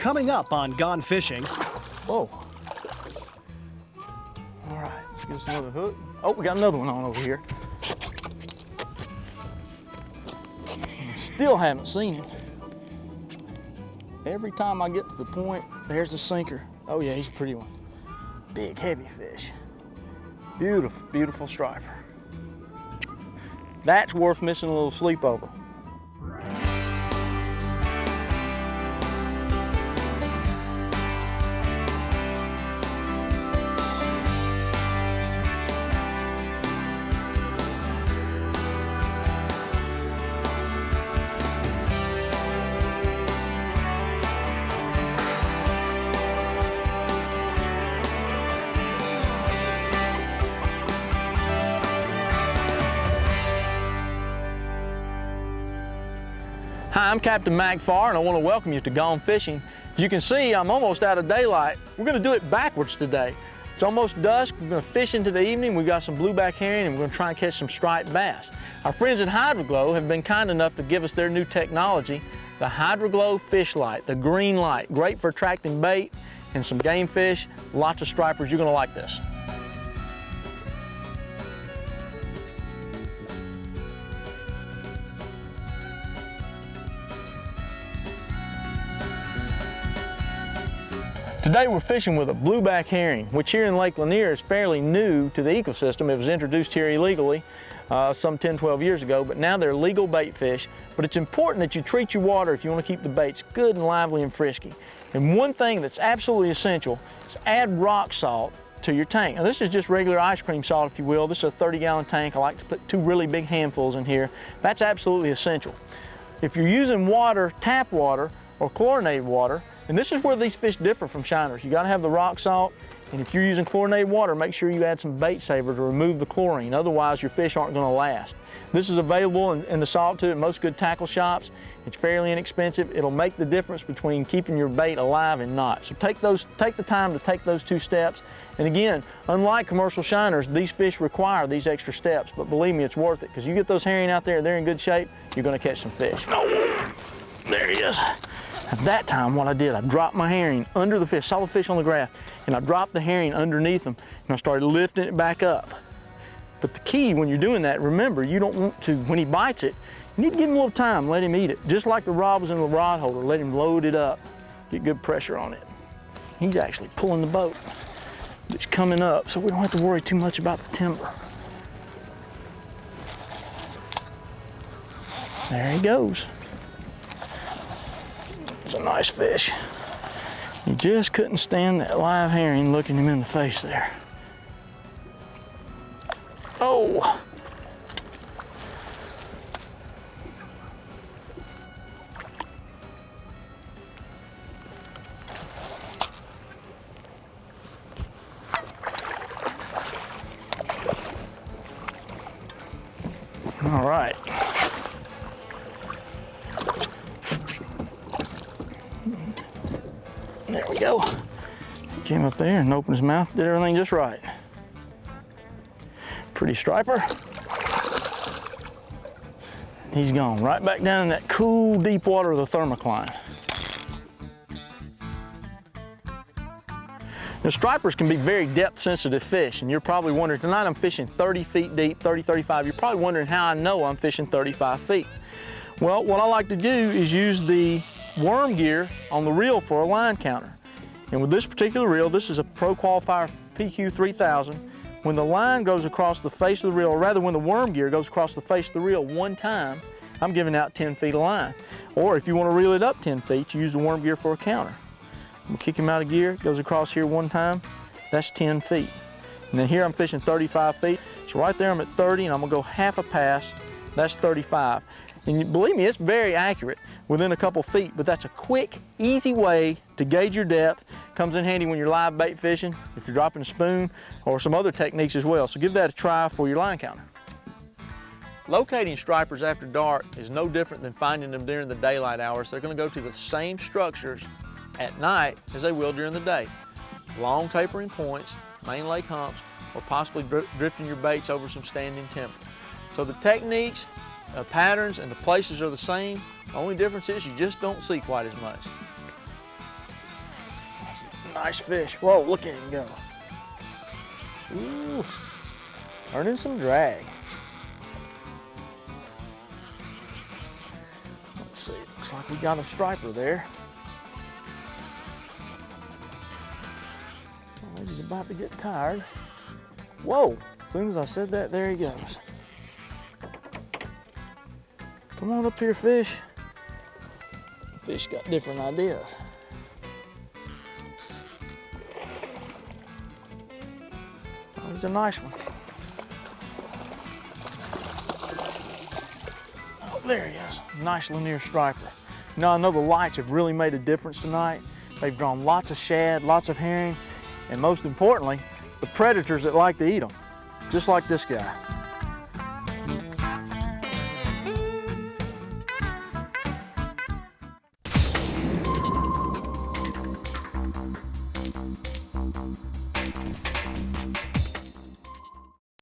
Coming up on Gone Fishing. Whoa. All right, let's get us another hook. Oh, we got another one on over here. Still haven't seen it. Every time I get to the point, there's the sinker. Oh yeah, he's a pretty one. Big, heavy fish. Beautiful, beautiful striper. That's worth missing a little sleepover. Hi, I'm Captain Mac Farr, and I want to welcome you to Gone Fishing. As you can see, I'm almost out of daylight. We're going to do it backwards today. It's almost dusk. We're going to fish into the evening. We've got some blueback herring, and we're going to try and catch some striped bass. Our friends at Hydro-Glo have been kind enough to give us their new technology, the Hydro-Glo Fish Light, the green light. Great for attracting bait and some game fish. Lots of stripers. You're going to like this. Today we're fishing with a blueback herring, which here in Lake Lanier is fairly new to the ecosystem. It was introduced here illegally some 10, 12 years ago, but now they're legal bait fish. But it's important that you treat your water if you want to keep the baits good and lively and frisky. And one thing that's absolutely essential is add rock salt to your tank. Now this is just regular ice cream salt, if you will. This is a 30-gallon tank. I like to put 2 really big handfuls in here. That's absolutely essential. If you're using water, tap water, or chlorinated water, and this is where these fish differ from shiners. You gotta have the rock salt, and if you're using chlorinated water, make sure you add some bait saver to remove the chlorine. Otherwise, your fish aren't gonna last. This is available in the salt too at most good tackle shops. It's fairly inexpensive. It'll make the difference between keeping your bait alive and not. So take the time to take those 2 steps. And again, unlike commercial shiners, these fish require these extra steps, but believe me, it's worth it, because you get those herring out there, they're in good shape, you're gonna catch some fish. Oh, there he is. At that time, what I did, I dropped my herring under the fish, saw the fish on the grass, and I dropped the herring underneath them, and I started lifting it back up. But the key when you're doing that, remember, you don't want to, when he bites it, you need to give him a little time, let him eat it. Just like the rod was in the rod holder, let him load it up, get good pressure on it. He's actually pulling the boat. It's coming up, so we don't have to worry too much about the timber. There he goes. It's a nice fish. You just couldn't stand that live herring looking him in the face there. Oh! All right. There we go. He came up there and opened his mouth, did everything just right. Pretty striper. He's gone right back down in that cool, deep water of the thermocline. Now, stripers can be very depth-sensitive fish, and you're probably wondering, tonight I'm fishing 30 feet deep, 30, 35. You're probably wondering how I know I'm fishing 35 feet. Well, what I like to do is use the worm gear on the reel for a line counter. And with this particular reel, this is a Pro Qualifier PQ3000. When the line goes across the face of the reel, or rather when the worm gear goes across the face of the reel one time, I'm giving out 10 feet of line. Or if you want to reel it up 10 feet, you use the worm gear for a counter. I'm gonna kick him out of gear, goes across here one time, that's 10 feet. And then here I'm fishing 35 feet. So right there I'm at 30, and I'm gonna go half a pass, that's 35. And believe me, it's very accurate within a couple feet, but that's a quick, easy way to gauge your depth. Comes in handy when you're live bait fishing, if you're dropping a spoon, or some other techniques as well. So give that a try for your line counter. Locating stripers after dark is no different than finding them during the daylight hours. They're gonna go to the same structures at night as they will during the day. Long tapering points, main lake humps, or possibly drifting your baits over some standing timber. So the techniques, patterns, and the places are the same. The only difference is you just don't see quite as much. nice fish. Whoa, look at him go. Ooh, earning some drag. Let's see, looks like we got a striper there. Well, he's about to get tired. Whoa, as soon as I said that, there he goes. Come on up here, fish. Fish got different ideas. Oh, he's a nice one. Oh, there he is. Nice Lanier striper. Now I know the lights have really made a difference tonight. They've drawn lots of shad, lots of herring, and most importantly, the predators that like to eat them, just like this guy.